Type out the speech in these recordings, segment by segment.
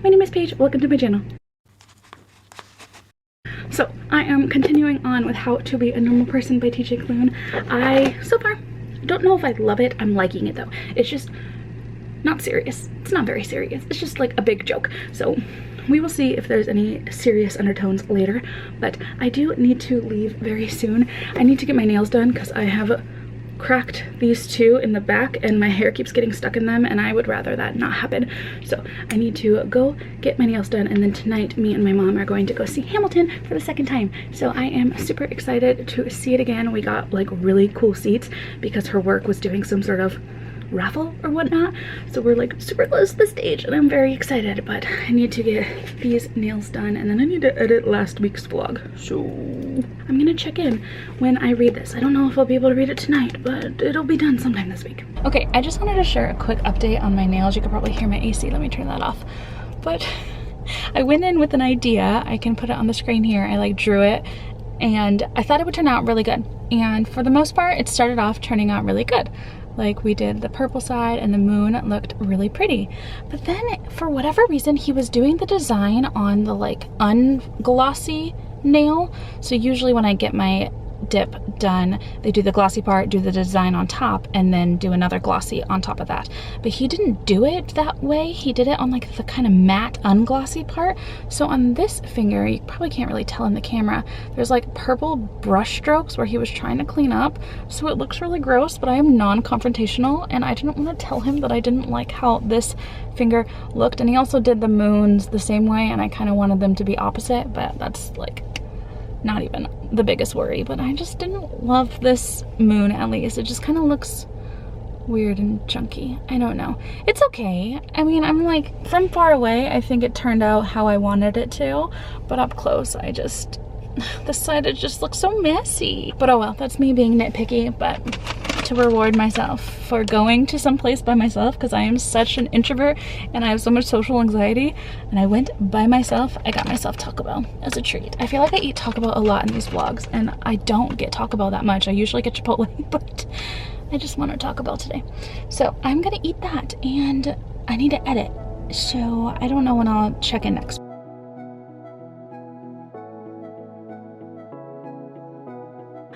my name is Paige. Welcome to my channel. So I am continuing on with How to Be a Normal Person by TJ Klune. I, so far, don't know if I love it. I'm liking it though. It's just not serious. It's not very serious. It's just like a big joke. So we will see if there's any serious undertones later, but I do need to leave very soon. I need to get my nails done because I have cracked these two in the back and my hair keeps getting stuck in them, and I would rather that not happen. So I need to go get my nails done, and then tonight me and my mom are going to go see Hamilton for the second time. So I am super excited to see it again. We got like really cool seats because her work was doing some sort of raffle or whatnot, so we're like super close to the stage and I'm very excited. But I need to get these nails done and then I need to edit last week's vlog, so I'm gonna check in when I read this. I don't know if I'll be able to read it tonight, but it'll be done sometime this week. Okay, I just wanted to share a quick update on my nails. You could probably hear my AC. Let me turn that off. But I went in with an idea. I can put it on the screen here. I like drew it and I thought it would turn out really good, and for the most part it started off turning out really good. Like, we did the purple side and the moon looked really pretty. But then for whatever reason, he was doing the design on the like unglossy nail. So usually when I get my dip done, they do the glossy part, do the design on top, and then do another glossy on top of that. But he didn't do it that way. He did it on like the kind of matte unglossy part. So on this finger, you probably can't really tell in the camera, there's like purple brush strokes where he was trying to clean up. So it looks really gross, but I am non-confrontational and I didn't want to tell him that I didn't like how this finger looked. And he also did the moons the same way, and I kind of wanted them to be opposite, but that's like not even the biggest worry. But I just didn't love this moon, at least. It just kind of looks weird and chunky. I don't know. It's okay. I mean, I'm like, from far away, I think it turned out how I wanted it to, but up close, I just, this side, it just looks so messy. But oh well, that's me being nitpicky. But to reward myself for going to some place by myself, because I am such an introvert and I have so much social anxiety, and I went by myself. I got myself Taco Bell as a treat. I feel like I eat Taco Bell a lot in these vlogs, and I don't get Taco Bell that much. I usually get Chipotle, but I just wanted Taco Bell today. So I'm gonna eat that, and I need to edit. So I don't know when I'll check in next.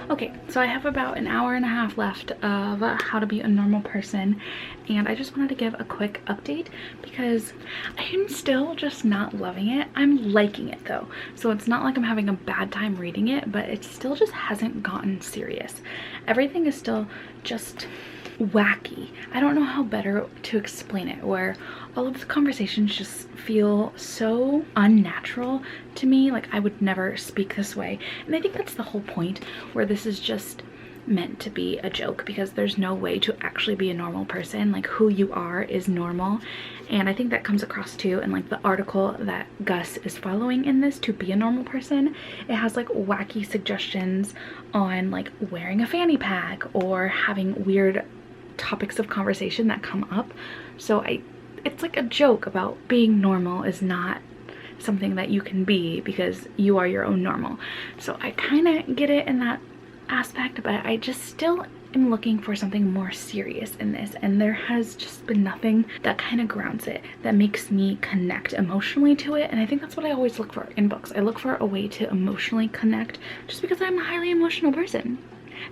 Okay, so I have about an hour and a half left of How to Be a Normal Person, and I just wanted to give a quick update because I am still just not loving it. I'm liking it though, so it's not like I'm having a bad time reading it, but it still just hasn't gotten serious. Everything is still just wacky. I don't know how better to explain it, where all of the conversations just feel so unnatural to me. Like, I would never speak this way, and I think that's the whole point, where this is just meant to be a joke, because there's no way to actually be a normal person. Like, who you are is normal, and I think that comes across too in like the article that Gus is following in this, To Be a Normal Person. It has like wacky suggestions on like wearing a fanny pack or having weird topics of conversation that come up. So it's like a joke about being normal is not something that you can be because you are your own normal. So I kind of get it in that aspect, but I just still am looking for something more serious in this, and there has just been nothing that kind of grounds it, that makes me connect emotionally to it. And I think that's what I always look for in books. I look for a way to emotionally connect, just because I'm a highly emotional person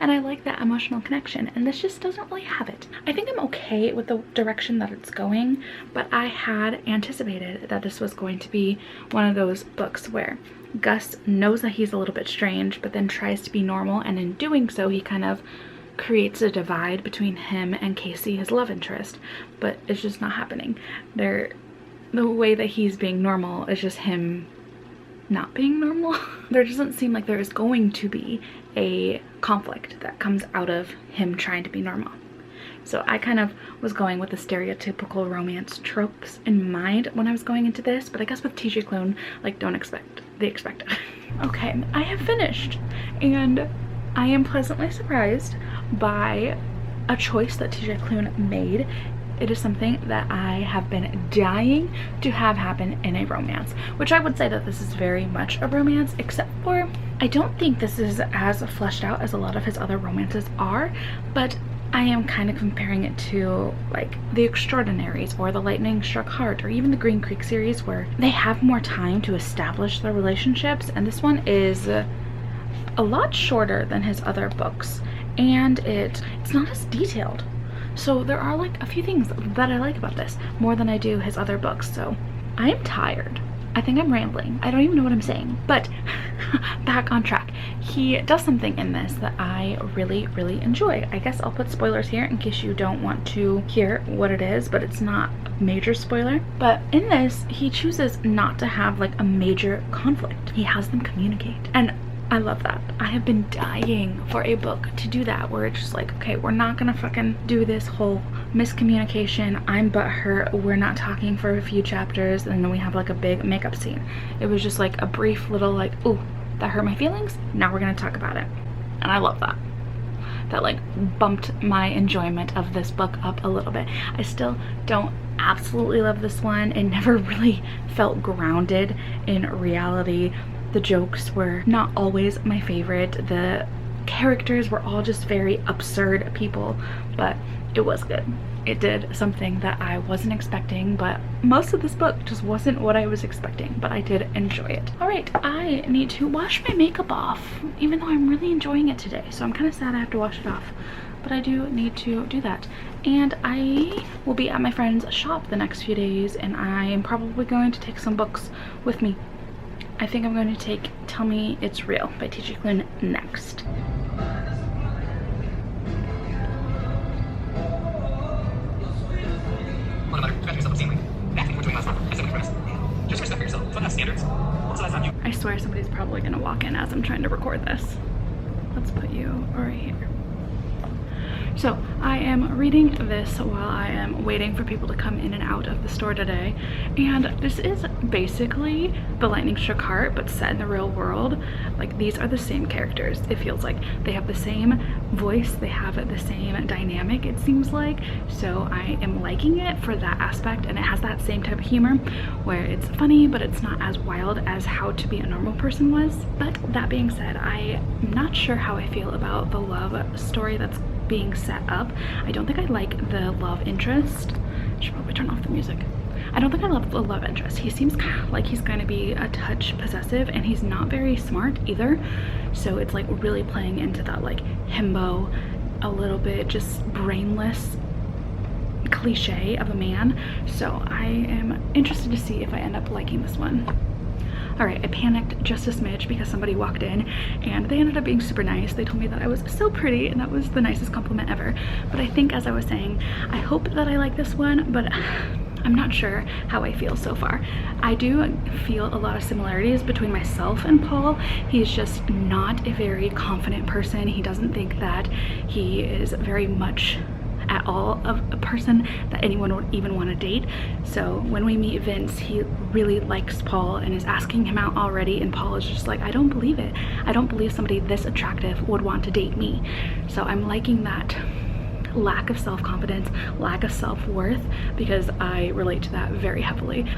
and I like that emotional connection, and this just doesn't really have it. I think I'm okay with the direction that it's going, but I had anticipated that this was going to be one of those books where Gus knows that he's a little bit strange, but then tries to be normal, and in doing so he kind of creates a divide between him and Casey, his love interest. But it's just not happening. The way that he's being normal is just him not being normal. There doesn't seem like there is going to be a conflict that comes out of him trying to be normal. So I kind of was going with the stereotypical romance tropes in mind when I was going into this, but I guess with TJ Klune, like, don't expect the expected. Okay, I have finished, and I am pleasantly surprised by a choice that TJ Klune made. It is something that I have been dying to have happen in a romance, which I would say that this is very much a romance, except for I don't think this is as fleshed out as a lot of his other romances are, but I am kind of comparing it to like The Extraordinaries or The Lightning Struck Heart or even the Green Creek series, where they have more time to establish their relationships, and this one is a lot shorter than his other books, and it's not as detailed. So there are like a few things that I like about this more than I do his other books. So I am tired. I think I'm rambling. I don't even know what I'm saying, but back on track. He does something in this that I really, really enjoy. I guess I'll put spoilers here in case you don't want to hear what it is, but it's not a major spoiler. But in this, he chooses not to have like a major conflict. He has them communicate. And I love that. I have been dying for a book to do that, where it's just like, okay, we're not gonna fucking do this whole miscommunication, I'm butthurt, we're not talking for a few chapters, and then we have like a big makeup scene. It was just like a brief little like, ooh, that hurt my feelings, now we're gonna talk about it. And I love that. That like bumped my enjoyment of this book up a little bit. I still don't absolutely love this one. It never really felt grounded in reality. The jokes were not always my favorite. The characters were all just very absurd people, but it was good. It did something that I wasn't expecting, but most of this book just wasn't what I was expecting, but I did enjoy it. All right, I need to wash my makeup off, even though I'm really enjoying it today. So I'm kind of sad I have to wash it off, but I do need to do that. And I will be at my friend's shop the next few days, and I am probably going to take some books with me. I think I'm going to take Tell Me It's Real by TJ Klune next. I swear somebody's probably gonna walk in as I'm trying to record this. Let's put you right here. So I am reading this while I am waiting for people to come in and out of the store today, and this is basically The Lightning Struck Heart but set in the real world. Like, these are the same characters. It feels like they have the same voice, they have the same dynamic, it seems like. So I am liking it for that aspect, and it has that same type of humor where it's funny but it's not as wild as How to Be a Normal Person was. But that being said, I'm not sure how I feel about the love story that's being set up. I don't think I like the love interest. I should probably turn off the music. I don't think I love the love interest. He seems kind of like he's going to be a touch possessive, and he's not very smart either. So it's like really playing into that like himbo, a little bit just brainless cliche of a man. So I am interested to see if I end up liking this one. All right, I panicked just a smidge because somebody walked in, and they ended up being super nice. They told me that I was so pretty, and that was the nicest compliment ever. But I think, as I was saying, I hope that I like this one, but I'm not sure how I feel so far. I do feel a lot of similarities between myself and Paul. He's just not a very confident person. He doesn't think that he is very much at all of a person that anyone would even want to date. So when we meet Vince, he really likes Paul and is asking him out already, and Paul is just like, I don't believe it. I don't believe somebody this attractive would want to date me. So I'm liking that lack of self-confidence, lack of self-worth, because I relate to that very heavily.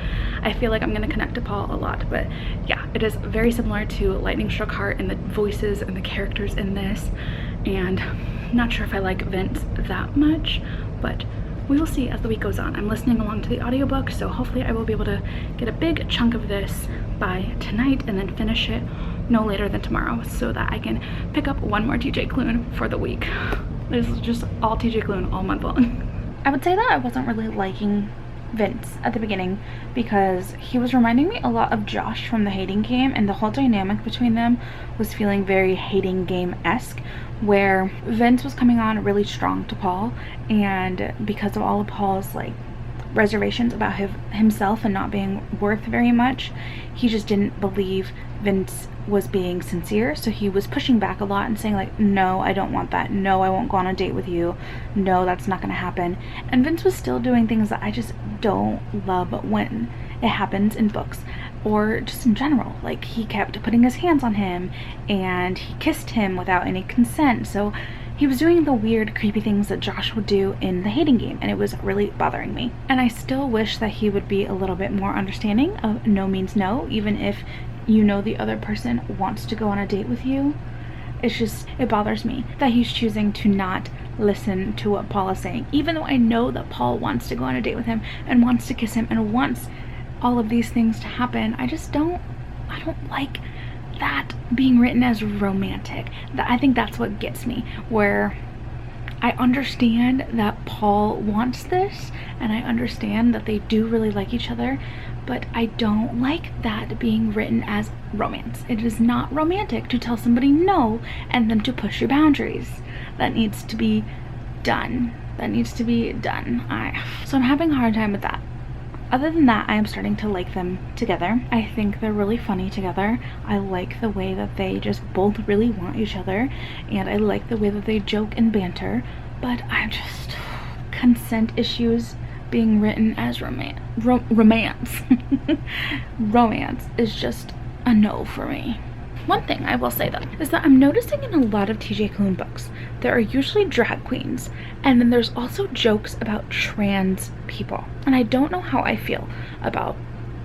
I feel like I'm gonna connect to Paul a lot, but yeah, it is very similar to Lightning Struck Heart in the voices and the characters in this, and not sure if I like Vince that much, but we will see as the week goes on. I'm listening along to the audiobook, so hopefully I will be able to get a big chunk of this by tonight and then finish it no later than tomorrow, so that I can pick up one more TJ Klune for the week. This is just all TJ Klune all month long. I would say that I wasn't really liking Vince at the beginning because he was reminding me a lot of Josh from the Hating Game, and the whole dynamic between them was feeling very Hating Game-esque, where Vince was coming on really strong to Paul, and because of all of Paul's like reservations about himself and not being worth very much, he just didn't believe Vince was being sincere. So he was pushing back a lot and saying like, no, I don't want that, no, I won't go on a date with you, no, that's not gonna happen. And Vince was still doing things that I just don't love when it happens in books or just in general. Like, he kept putting his hands on him and he kissed him without any consent. So he was doing the weird, creepy things that Josh would do in the Hating Game, and it was really bothering me. And I still wish that he would be a little bit more understanding of no means no, even if you know the other person wants to go on a date with you. It's just, it bothers me that he's choosing to not listen to what Paul is saying, even though I know that Paul wants to go on a date with him and wants to kiss him and wants all of these things to happen. I don't like that being written as romantic. I think that's what gets me, where I understand that Paul wants this and I understand that they do really like each other, but I don't like that being written as romance. It is not romantic to tell somebody no and then to push your boundaries. That needs to be done. That needs to be done. So I'm having a hard time with that. Other than that, I am starting to like them together. I think they're really funny together. I like the way that they just both really want each other, and I like the way that they joke and banter, but I'm just... consent issues being written as romance romance is just a no for me. One thing I will say though is that I'm noticing in a lot of TJ Klune books there are usually drag queens, and then there's also jokes about trans people, and I don't know how I feel about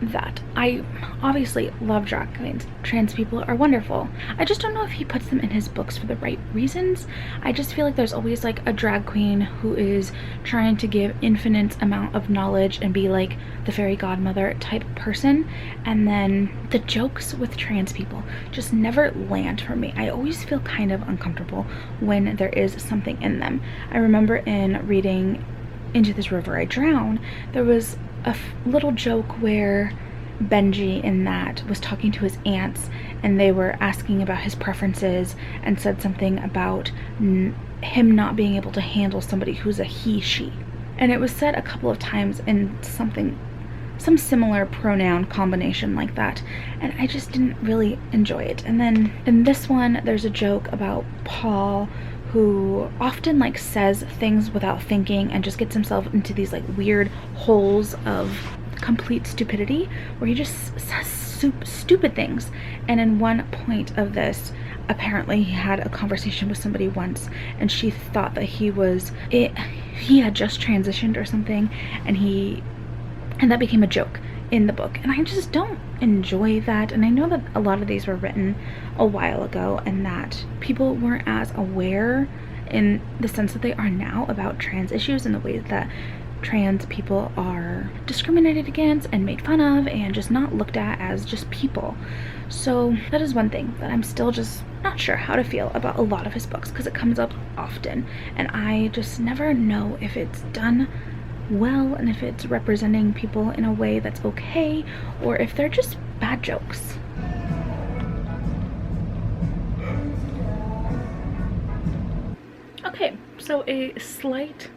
that. I obviously love drag queens. Trans people are wonderful. I just don't know if he puts them in his books for the right reasons. I just feel like there's always like a drag queen who is trying to give infinite amount of knowledge and be like the fairy godmother type person, and then the jokes with trans people just never land for me. I always feel kind of uncomfortable when there is something in them. I remember in reading Into This River I Drown, there was a little joke where Benji in that was talking to his aunts and they were asking about his preferences and said something about him not being able to handle somebody who's a he, she. And it was said a couple of times in some similar pronoun combination like that, and I just didn't really enjoy it. And then in this one there's a joke about Paul, who often like says things without thinking and just gets himself into these like weird holes of complete stupidity where he just says stupid things. And in one point of this, apparently he had a conversation with somebody once and she thought that he had just transitioned or something, and that became a joke in the book, and I just don't enjoy that. And I know that a lot of these were written a while ago and that people weren't as aware in the sense that they are now about trans issues and the ways that trans people are discriminated against and made fun of and just not looked at as just people. So that is one thing that I'm still just not sure how to feel about a lot of his books, because it comes up often and I just never know if it's done well and if it's representing people in a way that's okay or if they're just bad jokes. Okay, so a slight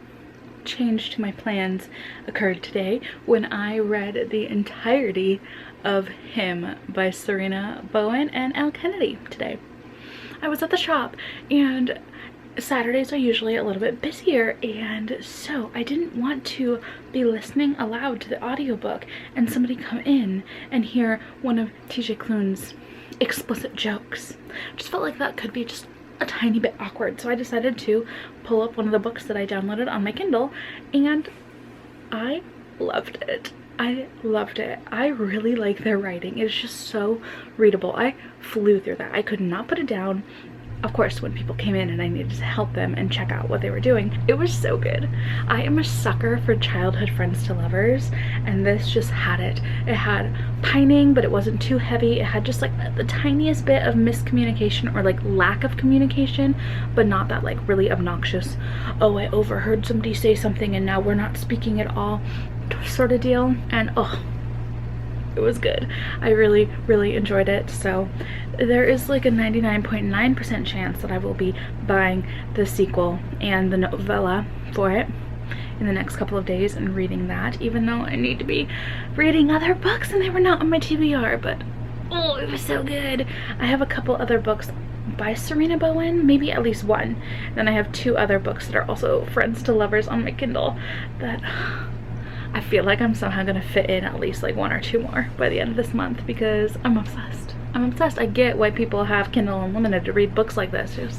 change to my plans occurred today when I read the entirety of Him by Sarina, Bowen, and Elle today. I was at the shop, and Saturdays are usually a little bit busier, and so I didn't want to be listening aloud to the audiobook and somebody come in and hear one of TJ Klune's explicit jokes. I just felt like that could be just a tiny bit awkward, so I decided to pull up one of the books that I downloaded on my Kindle, and I loved it. I loved it. I really like their writing. It's just so readable. I flew through that. I could not put it down. Of course, when people came in and I needed to help them and check out what they were doing, it was so good. I am a sucker for childhood friends to lovers, and this just had it. It had pining, but it wasn't too heavy. It had just like the tiniest bit of miscommunication or like lack of communication, but not that like really obnoxious, oh, I overheard somebody say something and now we're not speaking at all sort of deal. And oh, it was good. I really, really enjoyed it. So there is like a 99.9% chance that I will be buying the sequel and the novella for it in the next couple of days and reading that, even though I need to be reading other books and they were not on my TBR, but oh, it was so good. I have a couple other books by Sarina Bowen, maybe at least one. Then I have 2 other books that are also friends to lovers on my Kindle that I feel like I'm somehow gonna fit in at least like 1 or 2 more by the end of this month, because I'm obsessed. I'm obsessed. I get why people have Kindle Unlimited to read books like this. It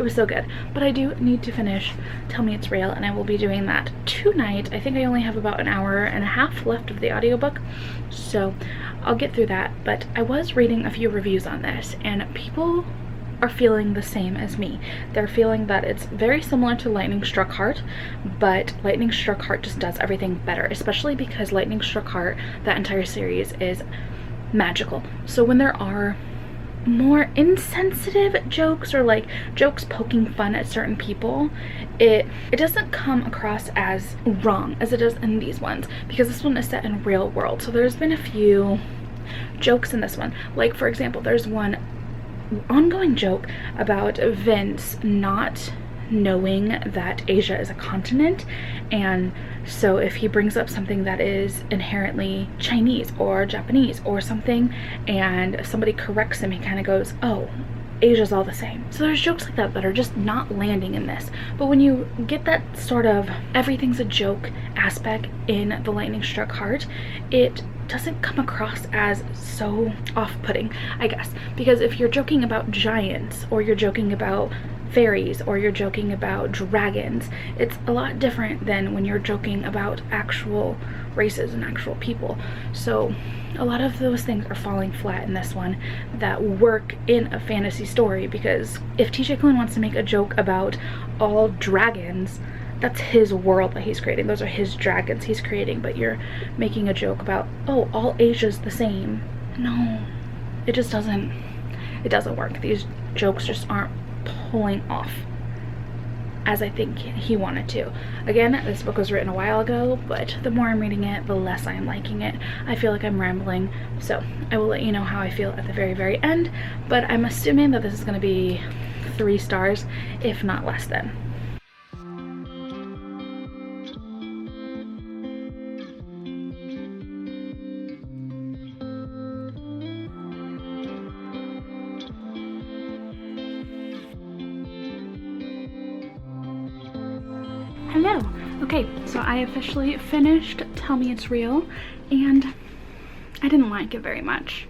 was so good. But I do need to finish Tell Me It's Real, and I will be doing that tonight. I think I only have about an hour and a half left of the audiobook, so I'll get through that. But I was reading a few reviews on this, and people are feeling the same as me. They're feeling that it's very similar to Lightning Struck Heart, but Lightning Struck Heart just does everything better, especially because Lightning Struck Heart, that entire series, is magical. So when there are more insensitive jokes or like jokes poking fun at certain people, it doesn't come across as wrong as it does in these ones, because this one is set in real world. So there's been a few jokes in this one, like for example, there's one ongoing joke about Vince not knowing that Asia is a continent, and so if he brings up something that is inherently Chinese or Japanese or something and somebody corrects him, he kind of goes, oh, Asia's all the same. So there's jokes like that that are just not landing in this. But when you get that sort of everything's a joke aspect in the Lightning Struck Heart, it doesn't come across as so off-putting, I guess, because if you're joking about giants or you're joking about fairies or you're joking about dragons, it's a lot different than when you're joking about actual races and actual people. So a lot of those things are falling flat in this one that work in a fantasy story, because if TJ Klune wants to make a joke about all dragons, that's his world that he's creating. Those are his dragons he's creating. But you're making a joke about, oh, all Asia's the same. No, it just doesn't, it doesn't work. These jokes just aren't pulling off as I think he wanted to. Again, this book was written a while ago, but the more I'm reading it, the less I am liking it. I feel like I'm rambling, so I will let you know how I feel at the very, very end, but I'm assuming that this is going to be 3 stars, if not less than. Hello. Okay, so I officially finished Tell Me It's Real, and I didn't like it very much.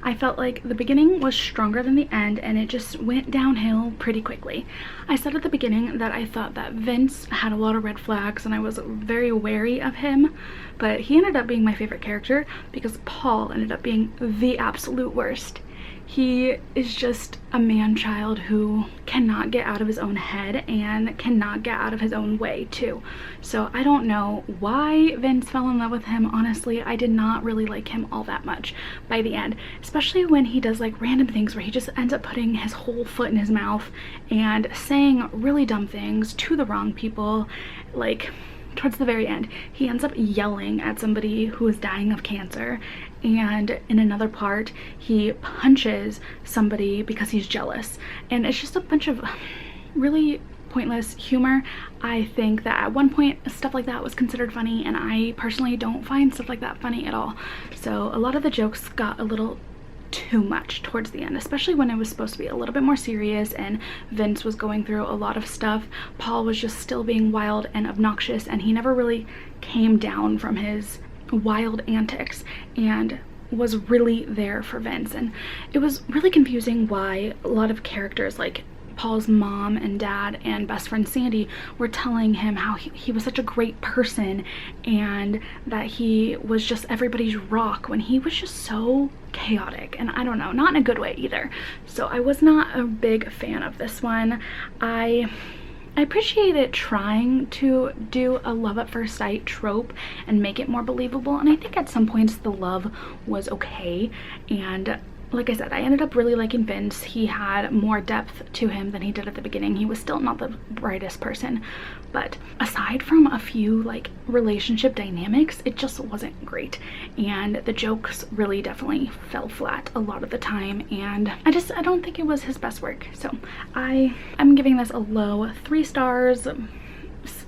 I felt like the beginning was stronger than the end, and it just went downhill pretty quickly. I said at the beginning that I thought that Vince had a lot of red flags and I was very wary of him, but he ended up being my favorite character because Paul ended up being the absolute worst. He is just a man-child who cannot get out of his own head and cannot get out of his own way too. So I don't know why Vince fell in love with him. Honestly, I did not really like him all that much by the end, especially when he does like random things where he just ends up putting his whole foot in his mouth and saying really dumb things to the wrong people. Like towards the very end, he ends up yelling at somebody who is dying of cancer, and in another part he punches somebody because he's jealous, and it's just a bunch of really pointless humor. I think that at one point stuff like that was considered funny, and I personally don't find stuff like that funny at all. So a lot of the jokes got a little too much towards the end, especially when it was supposed to be a little bit more serious and Vince was going through a lot of stuff. Paul was just still being wild and obnoxious, and he never really came down from his wild antics and was really there for Vince. And it was really confusing why a lot of characters like Paul's mom and dad and best friend Sandy were telling him how he was such a great person and that he was just everybody's rock, when he was just so chaotic, and I don't know, not in a good way either. So I was not a big fan of this one. I appreciate it trying to do a love at first sight trope and make it more believable, and I think at some points the love was okay. And like I said, I ended up really liking Vince. He had more depth to him than he did at the beginning. He was still not the brightest person, but aside from a few like relationship dynamics, it just wasn't great, and the jokes really definitely fell flat a lot of the time, and I don't think it was his best work. So I'm giving this a low 3 stars.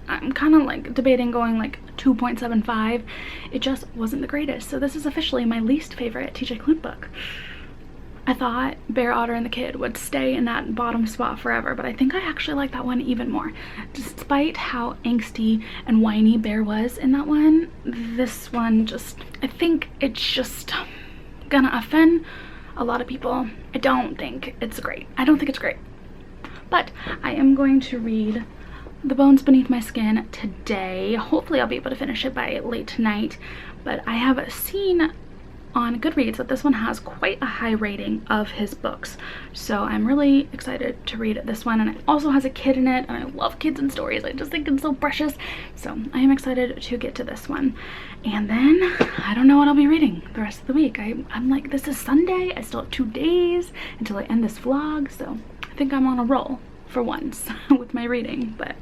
I'm kind of like debating going like 2.75. It just wasn't the greatest. So this is officially my least favorite TJ Klune book. I thought Bear, Otter, and the Kid would stay in that bottom spot forever, but I think I actually like that one even more. Despite how angsty and whiny Bear was in that one, this one just, I think it's just gonna offend a lot of people. I don't think it's great. I don't think it's great. But I am going to read The Bones Beneath My Skin today. Hopefully I'll be able to finish it by late tonight, but I have seen on Goodreads that this one has quite a high rating of his books. So I'm really excited to read this one, and it also has a kid in it, and I love kids and stories. I just think it's so precious. So I am excited to get to this one. And then I don't know what I'll be reading the rest of the week. I'm like, this is Sunday. I still have 2 days until I end this vlog. So I think I'm on a roll for once with my reading, but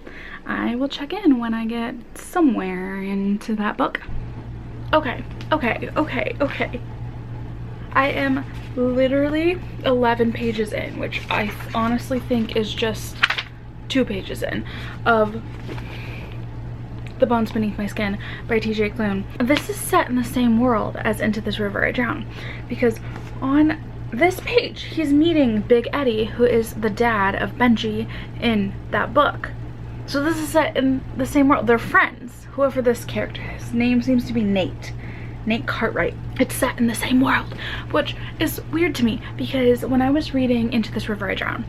I will check in when I get somewhere into that book. Okay. I am literally 11 pages in, which I honestly think is just 2 pages in, of The Bones Beneath My Skin by TJ Klune. This is set in the same world as Into This River I Drown, because on this page he's meeting Big Eddie, who is the dad of Benji in that book. So this is set in the same world. They're friends. Whoever this character is, his name seems to be Nate Cartwright. It's set in the same world, which is weird to me because when I was reading Into This River I Drown,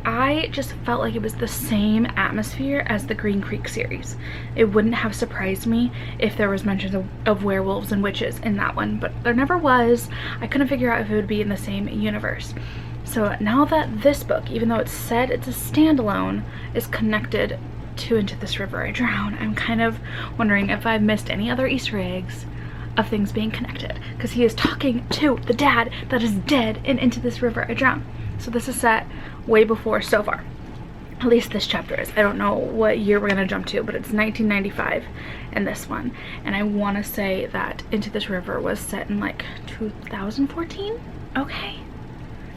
I just felt like it was the same atmosphere as the Green Creek series. It wouldn't have surprised me if there was mentions of werewolves and witches in that one, but there never was. I couldn't figure out if it would be in the same universe. So now that this book, even though it's said it's a standalone, is connected to Into This River I Drown, I'm kind of wondering if I've missed any other Easter eggs of things being connected, because he is talking to the dad that is dead in Into This River I Drown. So this is set way before, so far, at least this chapter is. I don't know what year we're gonna jump to, but it's 1995 in this one, and I want to say that Into This River was set in like 2014. Okay,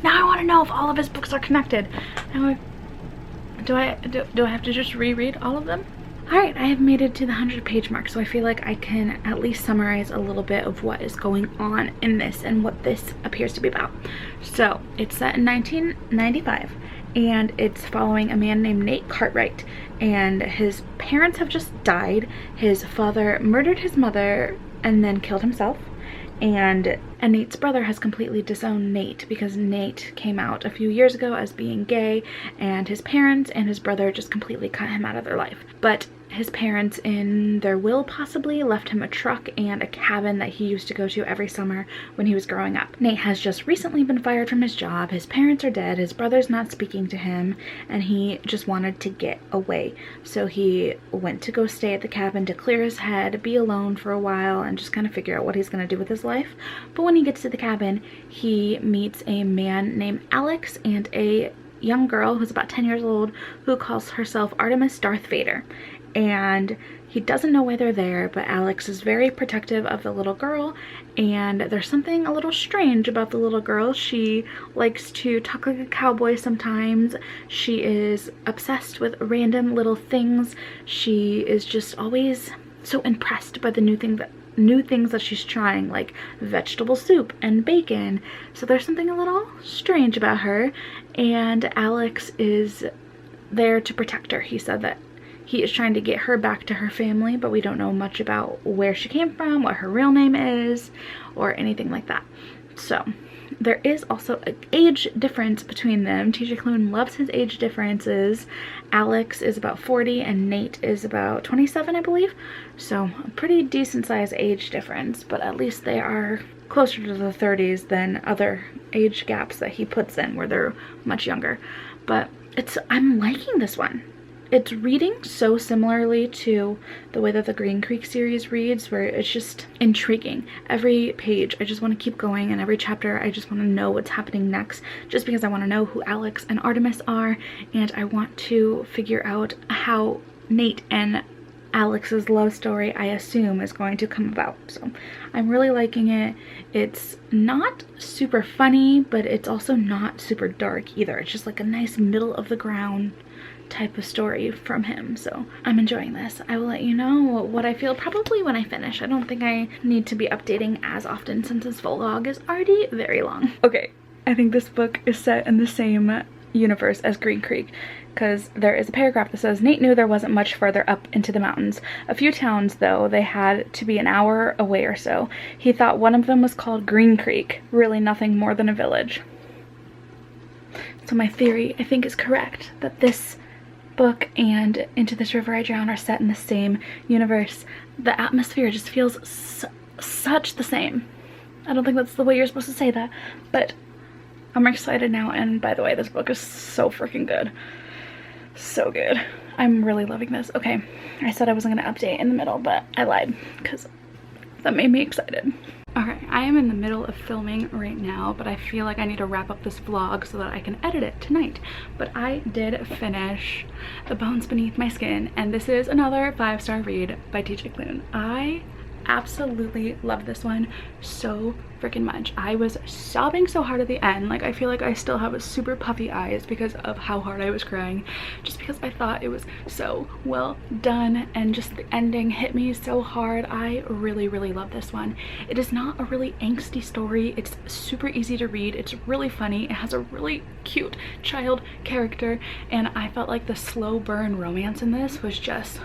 now I want to know if all of his books are connected. Now, do I have to just reread all of them? Alright, I have made it to the 100-page mark, so I feel like I can at least summarize a little bit of what is going on in this and what this appears to be about. So, it's set in 1995, and it's following a man named Nate Cartwright, and his parents have just died. His father murdered his mother and then killed himself, and Nate's brother has completely disowned Nate because Nate came out a few years ago as being gay, and his parents and his brother just completely cut him out of their life. But his parents, in their will possibly, left him a truck and a cabin that he used to go to every summer when he was growing up. Nate has just recently been fired from his job, his parents are dead, his brother's not speaking to him, and he just wanted to get away. So he went to go stay at the cabin to clear his head, be alone for a while, and just kind of figure out what he's going to do with his life. But when he gets to the cabin, he meets a man named Alex and a young girl who's about 10 years old who calls herself Artemis Darth Vader. And he doesn't know why they're there, but Alex is very protective of the little girl, and there's something a little strange about the little girl. She likes to talk like a cowboy sometimes. She is obsessed with random little things. She is just always so impressed by the new things that she's trying, like vegetable soup and bacon. So there's something a little strange about her, and Alex is there to protect her. He said that he is trying to get her back to her family, but we don't know much about where she came from, what her real name is, or anything like that. So there is also an age difference between them. TJ Klune loves his age differences. Alex is about 40 and Nate is about 27, I believe. So a pretty decent sized age difference, but at least they are closer to the 30s than other age gaps that he puts in where they're much younger. But I'm liking this one. It's reading so similarly to the way that the Green Creek series reads, where it's just intriguing. Every page I just want to keep going, and every chapter I just want to know what's happening next, just because I want to know who Alex and Artemis are, and I want to figure out how Nate and Alex's love story, I assume, is going to come about. So I'm really liking it. It's not super funny, but it's also not super dark either. It's just like a nice middle of the ground type of story from him. So I'm enjoying this. I will let you know what I feel probably when I finish. I don't think I need to be updating as often since this vlog is already very long. Okay, I think this book is set in the same universe as Green Creek, because there is a paragraph that says Nate knew there wasn't much further up into the mountains. A few towns, though, they had to be an hour away or so. He thought one of them was called Green Creek, really nothing more than a village. So my theory, I think, is correct, that this book and Into This River I Drown are set in the same universe. The atmosphere just feels such the same. I don't think that's the way you're supposed to say that, but I'm excited now. And by the way, this book is so freaking good. So good. I'm really loving this. Okay, I said I wasn't gonna update in the middle, but I lied because that made me excited. Okay, I am in the middle of filming right now, but I feel like I need to wrap up this vlog so that I can edit it tonight. But I did finish The Bones Beneath My Skin, and this is another 5-star read by TJ Klune. I absolutely love this one so freaking much. I was sobbing so hard at the end. Like, I feel like I still have super puffy eyes because of how hard I was crying, just because I thought it was so well done, and just the ending hit me so hard. I really love this one. It is not a really angsty story. It's super easy to read. It's really funny. It has a really cute child character, and I felt like the slow burn romance in this was just,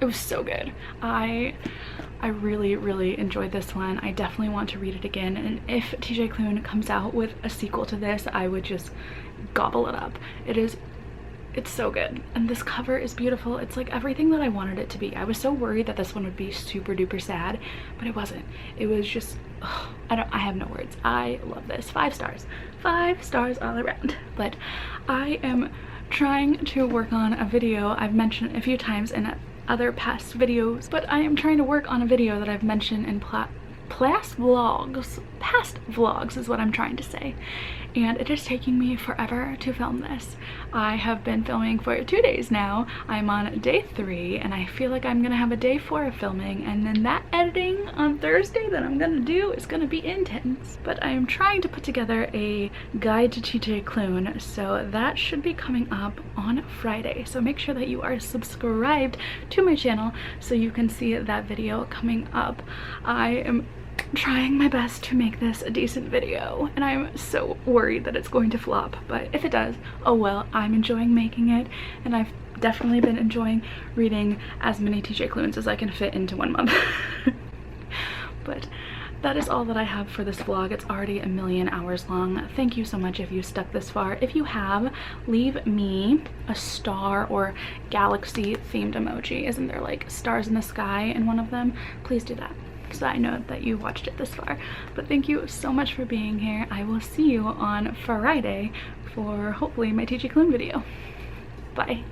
it was so good. I really enjoyed this one. I definitely want to read it again, and if TJ Klune comes out with a sequel to this, I would just gobble it up. It's so good, and this cover is beautiful. It's like everything that I wanted it to be. I was so worried that this one would be super duper sad, but it wasn't. It was just, oh, I have no words. I love this. 5 stars. 5 stars all around. But I am trying to work on a video I've mentioned a few times in other past videos, but I am trying to work on a video that I've mentioned in past vlogs is what I'm trying to say, and it is taking me forever to film this. I have been filming for 2 days now. I'm on day 3, and I feel like I'm gonna have a day 4 of filming, and then that editing on Thursday that I'm gonna do is gonna be intense. But I am trying to put together a guide to TJ Klune, so that should be coming up on Friday. So make sure that you are subscribed to my channel so you can see that video coming up. I am trying my best to make this a decent video, and I'm so worried that it's going to flop, but if it does, oh well. I'm enjoying making it, and I've definitely been enjoying reading as many TJ Klunes as I can fit into 1 month. But that is all that I have for this vlog. It's already a million hours long. Thank you so much if you stuck this far. If you have, leave me a star or galaxy themed emoji. Isn't there like stars in the sky in one of them? Please do that, so I know that you watched it this far. But thank you so much for being here. I will see you on Friday for hopefully my TJ Klune video. Bye.